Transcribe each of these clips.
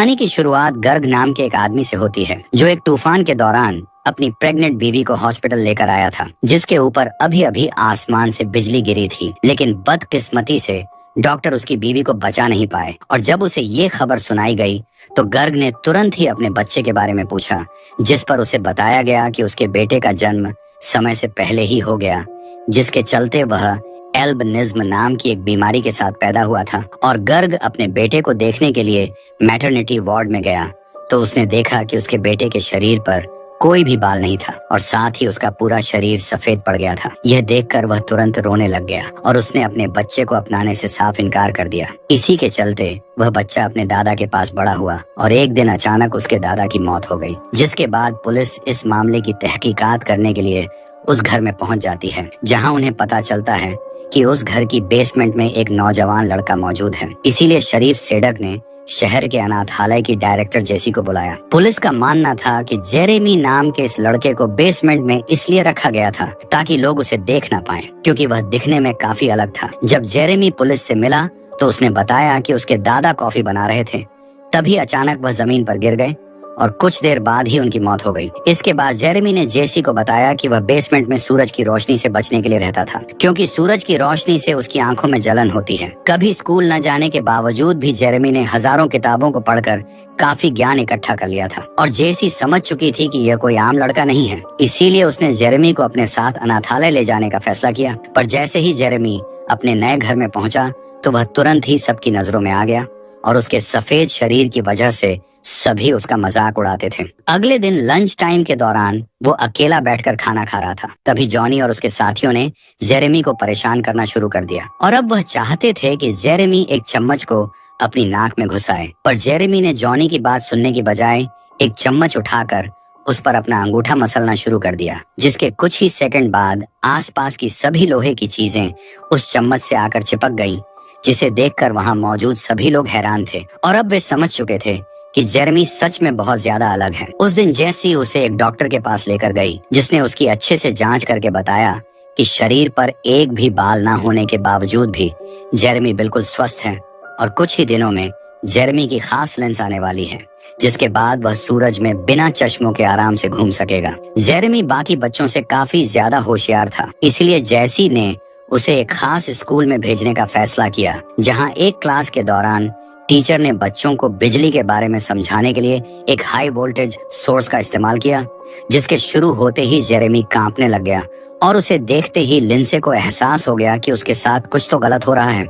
कहानी की शुरुआत गर्ग नाम के एक आदमी से होती है जो एक तूफान के दौरान अपनी प्रेग्नेंट बीवी को हॉस्पिटल लेकर आया था, जिसके ऊपर अभी अभी आसमान से बिजली गिरी थी। लेकिन बदकिस्मती से डॉक्टर उसकी बीवी को बचा नहीं पाए और जब उसे ये खबर सुनाई गई तो गर्ग ने तुरंत ही अपने बच्चे के बारे में पूछा, जिस पर उसे बताया गया कि उसके बेटे का जन्म समय से पहले ही हो गया, जिसके चलते वह एल्बिनिज्म नाम की एक बीमारी के साथ पैदा हुआ था। और गर्ग अपने बेटे को देखने के लिए मैटरनिटी वार्ड में गया तो उसने देखा कि उसके बेटे के शरीर पर कोई भी बाल नहीं था और साथ ही उसका पूरा शरीर सफेद पड़ गया था। यह देखकर वह तुरंत रोने लग गया और उसने अपने बच्चे को अपनाने से साफ इनकार कर दिया। इसी के चलते वह बच्चा अपने दादा के पास बड़ा हुआ और एक दिन अचानक उसके दादा की मौत हो गई, जिसके बाद पुलिस इस मामले की तहकीकात करने के लिए उस घर में पहुंच जाती है, जहां उन्हें पता चलता है कि उस घर की बेसमेंट में एक नौजवान लड़का मौजूद है। इसीलिए शरीफ सेडक ने शहर के अनाथालय की डायरेक्टर जेसी को बुलाया। पुलिस का मानना था कि जेरेमी नाम के इस लड़के को बेसमेंट में इसलिए रखा गया था ताकि लोग उसे देख ना पाएं, क्योंकि वह दिखने में काफी अलग था। जब जेरेमी पुलिस से मिला तो उसने बताया कि उसके दादा कॉफी बना रहे थे, तभी अचानक वह जमीन पर गिर गए और कुछ देर बाद ही उनकी मौत हो गई। इसके बाद जेरेमी ने जेसी को बताया कि वह बेसमेंट में सूरज की रोशनी से बचने के लिए रहता था, क्योंकि सूरज की रोशनी से उसकी आंखों में जलन होती है। कभी स्कूल न जाने के बावजूद भी जेरेमी ने हजारों किताबों को पढ़कर काफी ज्ञान इकट्ठा कर लिया था और जेसी समझ चुकी थी कि यह कोई आम लड़का नहीं है। इसीलिए उसने जेरेमी को अपने साथ अनाथालय ले जाने का फैसला किया। पर जैसे ही जेरेमी अपने नए घर में पहुंचा तो वह तुरंत ही सबकी नजरों में आ गया और उसके सफेद शरीर की वजह से सभी उसका मजाक उड़ाते थे। अगले दिन लंच टाइम के दौरान वो अकेला बैठकर खाना खा रहा था। तभी जॉनी और उसके साथियों ने जेरेमी को परेशान करना शुरू कर दिया और अब वह चाहते थे कि जेरेमी एक चम्मच को अपनी नाक में घुसाए, पर जेरेमी ने जॉनी की बात सुनने की बजाय एक चम्मच उठाकर उस पर अपना अंगूठा मसलना शुरू कर दिया, जिसके कुछ ही सेकंड बाद आसपास की सभी लोहे की चीजें उस चम्मच से आकर चिपक गईं, जिसे देखकर वहां मौजूद सभी लोग हैरान थे और अब वे समझ चुके थे कि जेरेमी सच में बहुत ज्यादा अलग है। उस दिन जैसी उसे एक डॉक्टर के पास लेकर गई, जिसने उसकी अच्छे से जांच करके बताया कि शरीर पर एक भी बाल ना होने के बावजूद भी जेरेमी बिल्कुल स्वस्थ है और कुछ ही दिनों में जेरेमी की खास लेंस आने वाली है, जिसके बाद वह सूरज में बिना चश्मों के आराम से घूम सकेगा। जेरेमी बाकी बच्चों से काफी ज्यादा होशियार था, इसलिए जैसी ने उसे एक खास स्कूल में भेजने का फैसला किया, जहां एक क्लास के दौरान टीचर ने बच्चों को बिजली के बारे में समझाने के लिए एक हाई वोल्टेज सोर्स का इस्तेमाल किया, जिसके शुरू होते ही जेरेमी कांपने लग गया और उसे देखते ही लिंसे को एहसास हो गया कि उसके साथ कुछ तो गलत हो रहा है।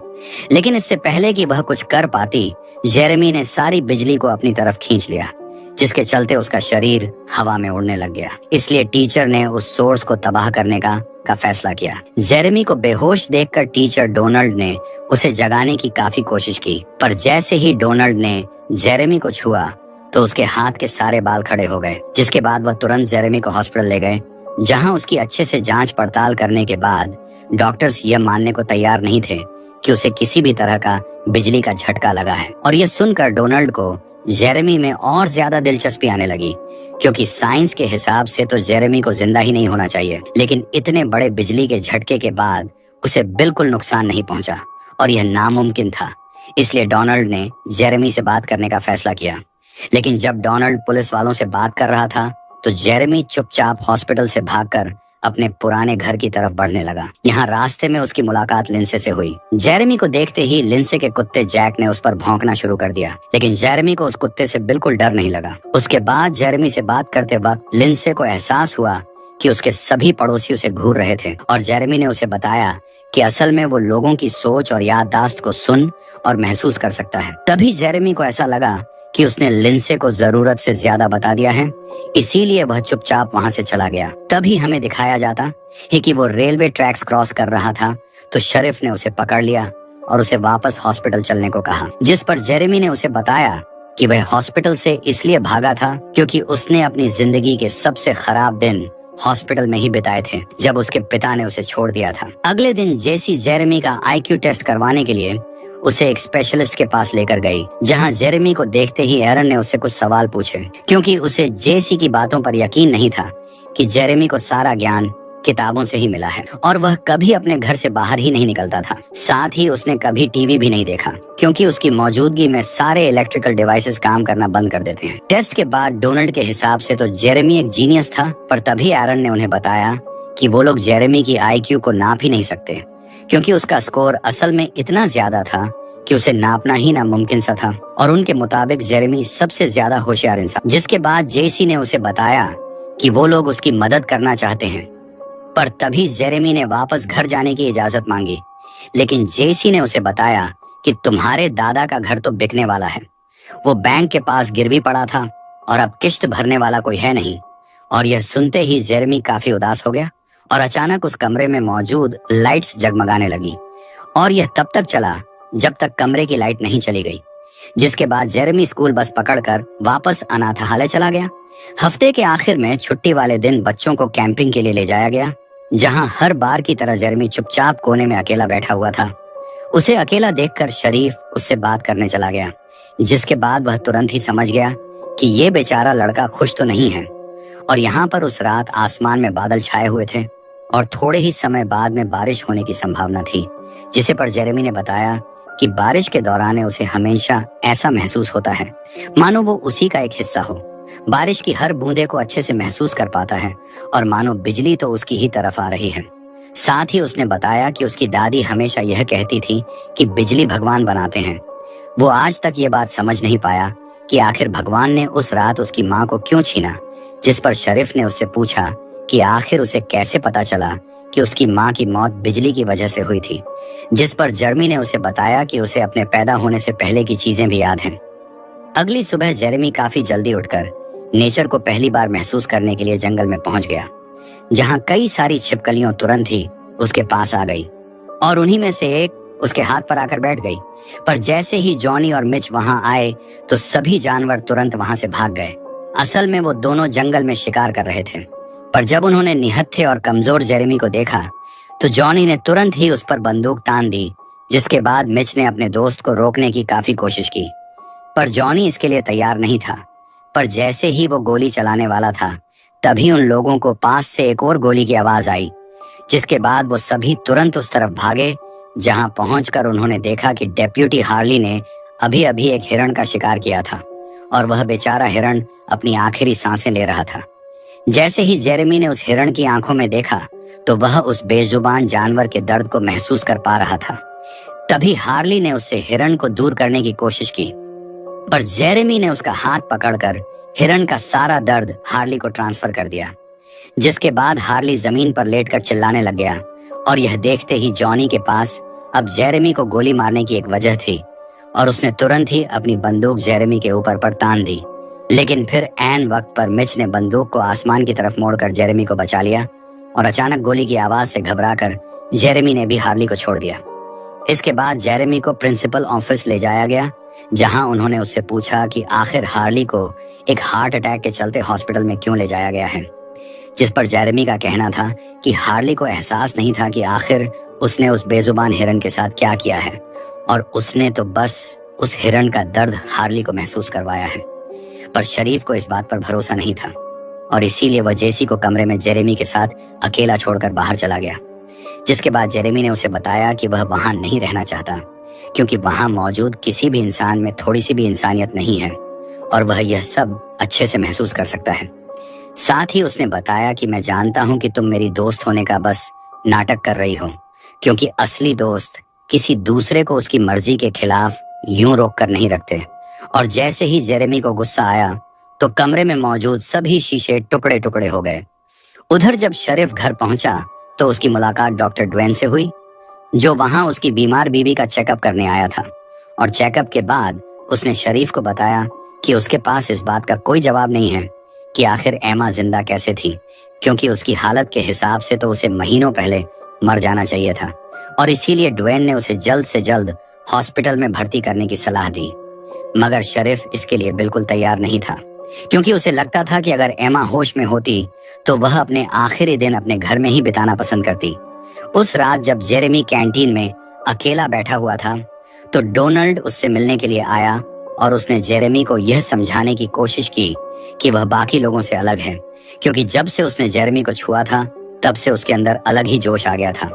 लेकिन इससे पहले कि वह कुछ कर पाती, जेरेमी ने सारी बिजली को अपनी तरफ खींच लिया, जिसके चलते उसका शरीर हवा में उड़ने लग गया। इसलिए टीचर ने उस सोर्स को तबाह करने का फैसला किया। जेरेमी को बेहोश देखकर टीचर डोनाल्ड ने उसे जगाने की काफी कोशिश की, पर जैसे ही डोनाल्ड ने जेरेमी को छुआ तो उसके हाथ के सारे बाल खड़े हो गए, जिसके बाद वह तुरंत जेरेमी को हॉस्पिटल ले गए, जहां उसकी अच्छे से जांच पड़ताल करने के बाद डॉक्टर्स यह मानने को तैयार नहीं थे कि उसे किसी भी तरह का बिजली का झटका लगा है। और यह सुनकर डोनाल्ड को जेरेमी में और ज्यादा दिलचस्पी आने लगी, क्योंकि साइंस के हिसाब से तो जेरेमी को जिंदा ही नहीं होना चाहिए, लेकिन इतने बड़े बिजली के झटके के बाद उसे बिल्कुल नुकसान नहीं पहुंचा और यह नामुमकिन था। इसलिए डोनाल्ड ने जेरेमी से बात करने का फैसला किया। लेकिन जब डोनाल्ड पुलिस वालों से बात कर रहा था तो जेरेमी चुपचाप हॉस्पिटल से भागकर अपने पुराने घर की तरफ बढ़ने लगा। यहाँ रास्ते में उसकी मुलाकात लिंसे से हुई। जेरेमी को देखते ही लिंसे के कुत्ते जैक ने उस पर भौंकना शुरू कर दिया, लेकिन जेरेमी को उस कुत्ते से बिल्कुल डर नहीं लगा। उसके बाद जेरेमी से बात करते वक्त लिंसे को एहसास हुआ कि उसके सभी पड़ोसी उसे घूर रहे थे और जेरेमी ने उसे बताया कि असल में वो लोगों की सोच और याददाश्त को सुन और महसूस कर सकता है। तभी जेरेमी को ऐसा लगा कि उसने लिंसे को जरूरत से ज्यादा बता दिया है, इसीलिए वह चुपचाप वहां से चला गया। तभी हमें दिखाया जाता है कि वो रेलवे ट्रैक्स क्रॉस कर रहा था तो शरीफ ने उसे पकड़ लिया और उसे वापस हॉस्पिटल चलने को कहा, जिस पर जेरेमी ने उसे बताया कि वह हॉस्पिटल से इसलिए भागा था क्योंकि उसने अपनी जिंदगी के सबसे खराब दिन हॉस्पिटल में ही बिताए थे, जब उसके पिता ने उसे छोड़ दिया था। अगले दिन जेसी जेरेमी का आईक्यू टेस्ट करवाने के लिए उसे एक स्पेशलिस्ट के पास लेकर गई, जहां जेरेमी को देखते ही एरन ने उससे कुछ सवाल पूछे, क्योंकि उसे जेसी की बातों पर यकीन नहीं था कि जेरेमी को सारा ज्ञान किताबों से ही मिला है और वह कभी अपने घर से बाहर ही नहीं निकलता था। साथ ही उसने कभी टीवी भी नहीं देखा क्योंकि उसकी मौजूदगी में सारे इलेक्ट्रिकल डिवाइसेस काम करना बंद कर देते हैं। टेस्ट के बाद डोनाल्ड के हिसाब से तो जेरेमी एक जीनियस था, पर तभी एरन ने उन्हें बताया कि वो लोग जेरेमी की आईक्यू को नाप ही नहीं सकते क्योंकि उसका स्कोर असल में इतना ज्यादा था कि उसे नापना ही नामुमकिन सा था और उनके मुताबिक जेरेमी सबसे ज्यादा होशियार इंसान। जिसके बाद जेसी ने उसे बताया कि वो लोग उसकी मदद करना चाहते हैं, पर तभी जेरेमी ने वापस घर जाने की इजाजत मांगी। लेकिन जेसी ने उसे बताया कि तुम्हारे दादा का घर तो बिकने वाला है, वो बैंक के पास गिरवी पड़ा था और अब किश्त भरने वाला कोई है नहीं। और यह सुनते ही जेरेमी काफी उदास हो गया और अचानक उस कमरे में मौजूद लाइट्स जगमगाने लगी और यह तब तक चला जब तक कमरे की लाइट नहीं चली गई। जिसके बाद जेरेमी स्कूल बस पकड़कर वापस अनाथालय चला गया। हफ्ते के आखिर में छुट्टी वाले दिन बच्चों को कैंपिंग के लिए ले जाया गया, जहां हर बार की तरह जेरेमी चुपचाप कोने में अकेला बैठा हुआ था। उसे अकेला देखकर शरीफ उससे बात करने चला गया, जिसके बाद वह तुरंत ही समझ गया कि ये बेचारा लड़का खुश तो नहीं है। और यहाँ पर उस रात आसमान में बादल छाए हुए थे और थोड़े ही समय बाद में बारिश होने की संभावना थी, जिसे पर जेरेमी ने बताया कि बारिश के दौरान उसे हमेशा ऐसा महसूस होता है मानो वो उसी का एक हिस्सा हो। बारिश की हर बूंदे को अच्छे से महसूस कर पाता है और मानो बिजली तो उसकी ही तरफ आ रही है। साथ ही उसने बताया कि उसकी दादी हमेशा यह कहती थी कि बिजली भगवान बनाते हैं। वो आज तक ये बात समझ नहीं पाया कि आखिर भगवान ने उस रात उसकी माँ को क्यों छीना। जिस पर शरीफ ने उससे पूछा कि आखिर उसे कैसे पता चला कि उसकी माँ की मौत बिजली की वजह से हुई थी। जिस पर जेरेमी ने उसे बताया कि उसे अपने पैदा होने से पहले की चीजें भी याद हैं। अगली सुबह जेरेमी काफी जल्दी उठकर नेचर को पहली बार महसूस करने के लिए जंगल में पहुंच गया, जहां कई सारी छिपकलियों तुरंत ही उसके पास आ गई और उन्हीं में से एक उसके हाथ पर आकर बैठ गई। पर जैसे ही जॉनी और मिच वहां आए तो सभी जानवर तुरंत वहां से भाग गए। असल में वो दोनों जंगल में शिकार कर रहे थे, पर जब उन्होंने निहत्थे और कमजोर जेरेमी को देखा तो जॉनी ने तुरंत ही उस पर बंदूक तान दी। जिसके बाद मिच ने अपने दोस्त को रोकने की काफी कोशिश की, पर जॉनी इसके लिए तैयार नहीं था। पर जैसे ही वो गोली चलाने वाला था तभी उन लोगों को पास से एक और गोली की आवाज आई, जिसके बाद वो सभी तुरंत उस तरफ भागे, जहां पहुंचकर उन्होंने देखा कि डेप्यूटी हार्ली ने अभी अभी एक हिरण का शिकार किया था और वह बेचारा हिरण अपनी आखिरी सांसें ले रहा था। जैसे ही जेरेमी ने उस हिरण की आंखों में देखा तो वह उस बेजुबान जानवर के दर्द को महसूस कर पा रहा था। तभी हार्ली ने उससे हिरण को दूर करने की कोशिश की, पर जेरेमी ने उसका हाथ पकड़कर हिरण का सारा दर्द हार्ली को ट्रांसफर कर दिया। जिसके बाद हार्ली जमीन पर लेटकर चिल्लाने लग गया और यह देखते ही जॉनी के पास अब जेरेमी को गोली मारने की एक वजह थी और उसने तुरंत ही अपनी बंदूक जेरेमी के ऊपर पर तान दी। लेकिन फिर ऐन वक्त पर मिच ने बंदूक को आसमान की तरफ मोड़कर जेरेमी को बचा लिया और अचानक गोली की आवाज से घबराकर जेरेमी ने भी हार्ली को छोड़ दिया। इसके बाद जेरेमी को प्रिंसिपल ऑफिस ले जाया गया, जहां उन्होंने उससे पूछा कि आखिर हार्ली को एक हार्ट अटैक के चलते हॉस्पिटल में क्यों ले जाया गया है। जिस पर जेरेमी का कहना था कि हार्ली को एहसास नहीं था कि आखिर उसने उस बेजुबान हिरण के साथ क्या किया है और उसने तो बस उस हिरण का दर्द हार्ली को महसूस करवाया है। पर शरीफ को इस बात पर भरोसा नहीं था और इसीलिए वह जेसी को कमरे में जेरेमी के साथ अकेला छोड़कर बाहर चला गया। जिसके बाद जेरेमी ने उसे बताया कि वह वहां नहीं रहना चाहता क्योंकि वहां मौजूद किसी भी इंसान में थोड़ी सी भी इंसानियत नहीं है और वह यह सब अच्छे से महसूस कर सकता है। साथ ही उसने बताया कि मैं जानता हूं कि तुम मेरी दोस्त होने का बस नाटक कर रही हो, क्योंकि असली दोस्त किसी दूसरे को उसकी मर्जी के खिलाफ यूं रोक कर नहीं रखते। और जैसे ही जेरेमी को गुस्सा आया तो कमरे में मौजूद सभी शीशे टुकड़े टुकड़े हो गए। उधर जब शरीफ घर पहुंचा तो उसकी मुलाकात डॉक्टर ड्वेन से हुई, जो वहां उसकी बीमार बीवी का चेकअप करने आया था। और चेकअप के बाद उसने शरीफ को बताया कि उसके पास इस बात का कोई जवाब नहीं है कि आखिर एमा जिंदा कैसे थी, क्योंकि उसकी हालत के हिसाब से तो उसे महीनों पहले मर जाना चाहिए था और इसीलिए ड्वेन ने उसे जल्द से जल्द हॉस्पिटल में भर्ती करने की सलाह दी। मगर शरीफ इसके लिए बिल्कुल तैयार नहीं था, क्योंकि उसे लगता था कि अगर एमा होश में होती तो वह अपने आखिरी दिन अपने घर में ही बिताना पसंद करती। उस रात जब जेरेमी कैंटीन में अकेला बैठा हुआ था तो डोनाल्ड उससे मिलने के लिए आया और उसने जेरेमी को यह समझाने की कोशिश की कि वह बाकी लोगों से अलग है, क्योंकि जब से उसने जेरेमी को छुआ था तब से उसके अंदर अलग ही जोश आ गया था,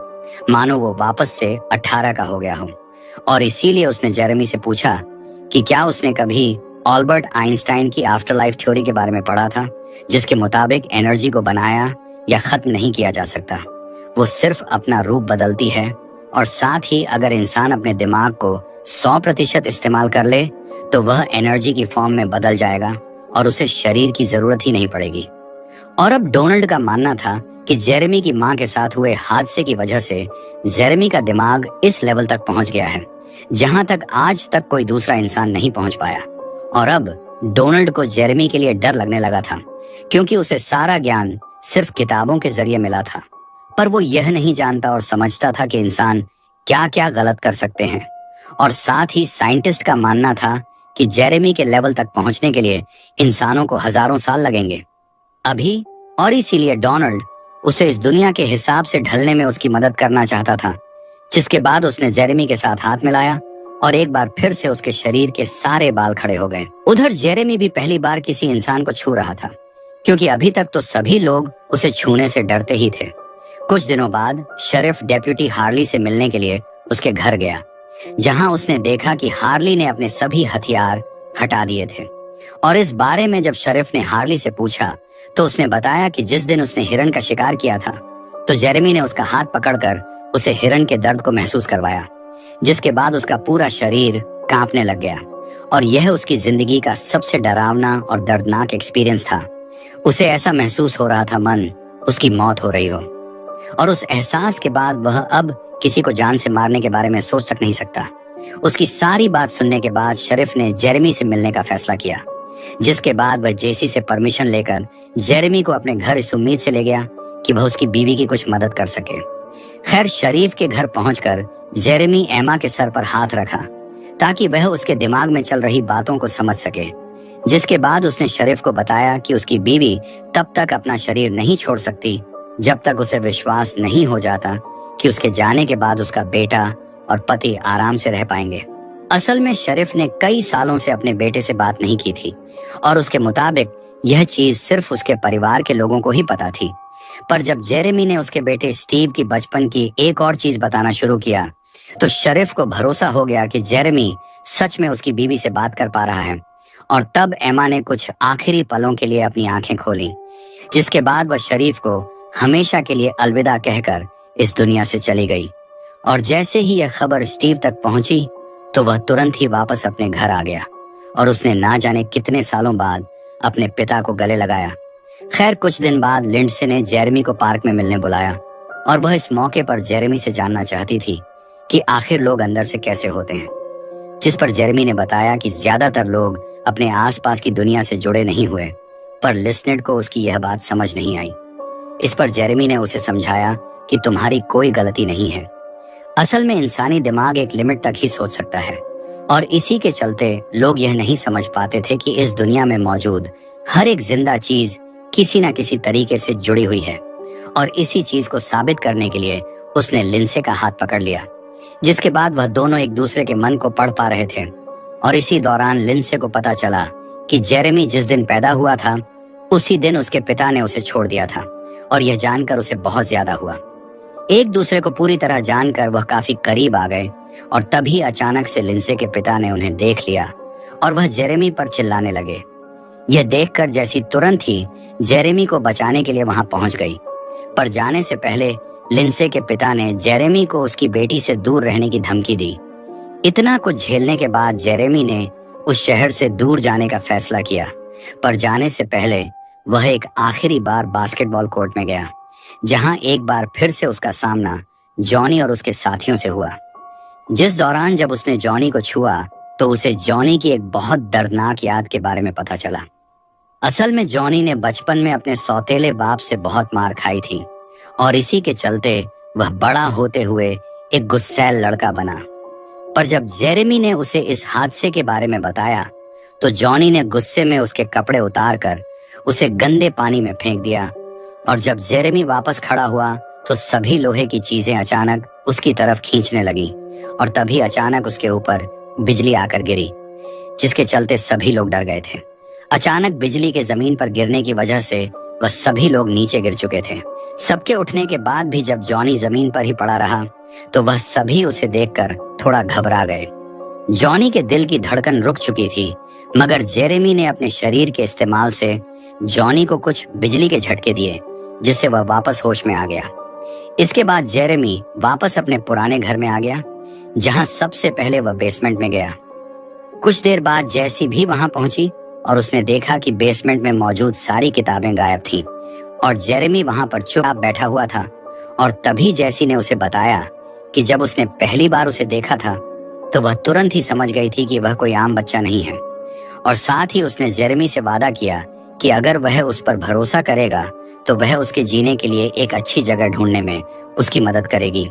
मानो वो वापस से 18 का हो गया हो। और इसीलिए उसने जेरेमी से पूछा कि क्या उसने कभी अल्बर्ट आइंस्टाइन की आफ्टर लाइफ थ्योरी के बारे में पढ़ा था, जिसके मुताबिक एनर्जी को बनाया या खत्म नहीं किया जा सकता, वो सिर्फ अपना रूप बदलती है। और साथ ही अगर इंसान अपने दिमाग को 100% इस्तेमाल कर ले तो वह एनर्जी की फॉर्म में बदल जाएगा और उसे शरीर की जरूरत ही नहीं पड़ेगी। और अब डोनाल्ड का मानना था कि जेरेमी की मां के साथ हुए हादसे की वजह से जेरेमी का दिमाग इस लेवल तक पहुंच गया है जहां तक आज तक कोई दूसरा इंसान नहीं पहुंच पाया। और अब डोनाल्ड को जेरेमी के लिए डर लगने लगा था, क्योंकि उसे सारा ज्ञान सिर्फ किताबों के जरिए मिला था, पर वो यह नहीं जानता और समझता था कि इंसान क्या क्या गलत कर सकते हैं। और साथ ही साइंटिस्ट का मानना था कि जेरेमी के लेवल तक पहुंचने के लिए इंसानों को हजारों साल लगेंगे अभी। और इसीलिए डोनाल्ड उसे इस दुनिया के हिसाब से ढलने में उसकी मदद करना चाहता था, जिसके बाद उसने जेरेमी के साथ हाथ मिलाया और एक बार फिर से उसके शरीर के सारे बाल खड़े हो गए। उधर जेरेमी भी पहली बार किसी इंसान को छू रहा था, क्योंकि अभी तक तो सभी लोग उसे छूने से डरते ही थे। कुछ दिनों बाद शरीफ डेप्यूटी हार्ली से मिलने के लिए उसके घर गया, जहां उसने देखा कि हार्ली ने अपने सभी हथियार हटा दिए थे। और इस बारे में जब शरीफ ने हार्ली से पूछा तो उसने बताया कि जिस दिन उसने हिरण का शिकार किया था तो जेरेमी ने उसका हाथ पकड़कर उसे हिरण के दर्द को महसूस करवाया, जिसके बाद उसका पूरा शरीर कांपने लग गया। और यह उसकी जिंदगी का सबसे डरावना और दर्दनाक एक्सपीरियंस था। उसे ऐसा महसूस हो रहा था मन उसकी मौत हो रही हो। और उस एहसास के बाद वह अब किसी को जान से मारने के बारे में सोच तक नहीं सकता। उसकी सारी बात सुनने के बाद शरीफ ने जेरेमी से मिलने का फैसला किया, जिसके बाद वह जेसी से परमिशन लेकर जेरेमी को अपने घर इस उम्मीद से ले गया कि वह उसकी बीवी की कुछ मदद कर सके। खैर, शरीफ के घर पहुंचकर जेरेमी एमा के सर पर हाथ रखा ताकि वह उसके दिमाग में चल रही बातों को समझ सके, जिसके बाद उसने शरीफ को बताया कि उसकी बीवी तब तक अपना शरीर नहीं छोड़ सकती जब तक उसे विश्वास नहीं हो जाता कि उसके जाने के बाद उसका बेटा और पति आराम से रह पाएंगे। असल में शरीफ ने कई सालों से अपने बेटे से बात नहीं की थी और उसके मुताबिक यह चीज सिर्फ उसके परिवार के लोगों को ही पता थी। पर जब जेरेमी ने उसके बेटे स्टीव की बचपन की एक और चीज बताना शुरू किया तो शरीफ को भरोसा हो गया कि जेरेमी सच में उसकी बीवी से बात कर पा रहा है। और तब एमा ने कुछ आखिरी पलों के लिए अपनी आंखें खोली, जिसके बाद वह शरीफ को हमेशा के लिए अलविदा कहकर इस दुनिया से चली गई। और जैसे ही यह खबर स्टीव तक पहुंची तो वह तुरंत ही वापस अपने घर आ गया और उसने ना जाने कितने सालों बाद अपने पिता को गले लगाया। खैर, कुछ दिन बाद लिंडसे ने जेरेमी को पार्क में मिलने बुलाया और वह इस मौके पर जेरेमी से जानना चाहती थी कि आखिर लोग अंदर से कैसे होते हैं, जिस पर जेरेमी ने बताया कि ज्यादातर लोग अपने आसपास की दुनिया से जुड़े नहीं हुए। पर लिस्नेट को उसकी यह बात समझ नहीं आई। इस पर जेरेमी ने उसे समझाया कि तुम्हारी कोई गलती नहीं है। असल में इंसानी दिमाग एक लिमिट तक ही सोच सकता है और इसी के चलते लोग यह नहीं समझ पाते थे कि इस दुनिया में मौजूद हर एक जिंदा चीज किसी न किसी तरीके से जुड़ी हुई है। और इसी चीज को साबित करने के लिए उसने लिंडसे का हाथ पकड़ लिया, जिसके बाद वह दोनों एक दूसरे के मन को पढ़ पा रहे थे। और इसी दौरान लिंडसे को पता चला कि जेरेमी जिस दिन पैदा हुआ था उसी दिन उसके पिता ने उसे छोड़ दिया था। और यह जानकर उसे बहुत ज्यादा हुआ। एक दूसरे को पूरी तरह जानकर वह काफी करीब आ गए और तभी अचानक से लिंडसे के पिता ने उन्हें देख लिया और वह जेरेमी पर चिल्लाने लगे। यह देखकर जैसी तुरंत ही जेरेमी को बचाने के लिए वहां पहुंच गई। पर जाने से पहले लिंडसे के पिता ने जेरेमी को उसकी बेटी से दूर रहने की धमकी दी। इतना कुछ झेलने के बाद जेरेमी ने उस शहर से दूर जाने का फैसला किया। पर जाने से पहले वह एक आखिरी बार बास्केटबॉल कोर्ट में गया, जहां एक बार फिर से उसका सामना जॉनी और उसके साथियों से हुआ। जिस दौरान जब उसने जॉनी को छुआ तो उसे जॉनी की एक बहुत दर्दनाक याद के बारे में पता चला। असल में जॉनी ने बचपन में अपने सौतेले बाप से बहुत मार खाई थी और इसी के चलते वह बड़ा होते हुए एक गुस्सैल लड़का बना। पर जब जेरेमी ने उसे इस हादसे के बारे में बताया तो जॉनी ने गुस्से में उसके कपड़े उतारकर उसे गंदे पानी में फेंक दिया। और जब जेरेमी वापस खड़ा हुआ तो सभी लोहे की चीजें अचानक उसकी तरफ खींचने लगी और तभी अचानक उसके ऊपर बिजली आकर गिरी, जिसके चलते सभी लोग डर गए थे। अचानक बिजली के जमीन पर गिरने की वजह से वह सभी लोग नीचे गिर चुके थे। सबके उठने के बाद भी जब जॉनी जमीन पर ही पड़ा रहा तो वह सभी उसे देखकर थोड़ा घबरा गए। जॉनी के दिल की धड़कन रुक चुकी थी, मगर जेरेमी ने अपने शरीर के इस्तेमाल से जॉनी को कुछ बिजली के झटके दिए, जिससे वह वापस होश में आ गया। इसके बाद जेरेमी वापस अपने पुराने घर में आ गया, जहां सबसे पहले वह बेसमेंट में गया। कुछ देर बाद जैसी भी वहां पहुंची और उसने देखा कि बेसमेंट में मौजूद सारी किताबें गायब थीं और जेरेमी वहां पर चुपचाप बैठा हुआ था। और तभी जैसी ने उसे बताया कि जब उसने पहली बार उसे देखा था तो वह तुरंत ही समझ गई थी कि वह कोई आम बच्चा नहीं है। और साथ ही उसने जेरेमी से वादा किया कि अगर वह उस पर भरोसा करेगा तो वह उसके जीने के लिए एक अच्छी जगह ढूंढने में उसकी मदद करेगी।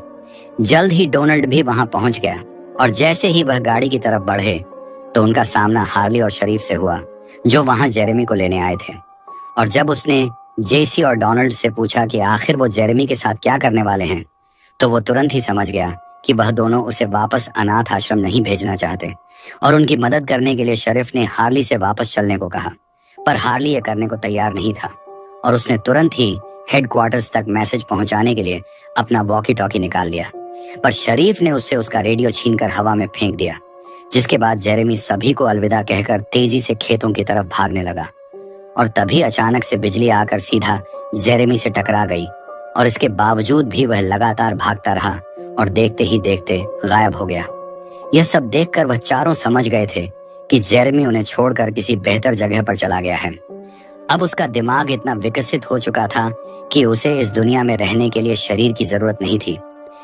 जल्द ही डोनाल्ड भी वहां पहुंच गया और जैसे ही वह गाड़ी की तरफ बढ़े तो उनका सामना हार्ली और शरीफ से हुआ, जो वहां जेरेमी को लेने आए थे। और जब उसने जेसी और डोनाल्ड से पूछा कि आखिर वो जेरेमी के साथ क्या करने वाले हैं, तो वो तुरंत ही समझ गया कि वह दोनों उसे वापस अनाथ आश्रम नहीं भेजना चाहते। और उनकी मदद करने के लिए शरीफ ने हार्ली से वापस चलने को कहा, पर हार्ली ये करने को तैयार नहीं था और उसने तुरंत ही हेडक्वार्टर्स तक मैसेज पहुंचाने के लिए अपना वॉकी टॉकी निकाल लिया। पर शरीफ ने उससे उसका रेडियो छीनकर हवा में फेंक दिया, जिसके बाद जेरेमी सभी को अलविदा कहकर तेजी से खेतों की तरफ भागने लगा। और तभी अचानक से बिजली आकर सीधा जेरेमी से टकरा गई और इसके बावजूद भी वह लगातार भागता रहा और देखते ही देखते गायब हो गया। यह सब देखकर वह चारों समझ गए थे कि जेरेमी उन्हें छोड़कर किसी बेहतर जगह पर चला गया है। अब उसका दिमाग इतना विकसित हो चुका था कि उसे इस दुनिया में रहने के लिए शरीर की जरूरत नहीं थी।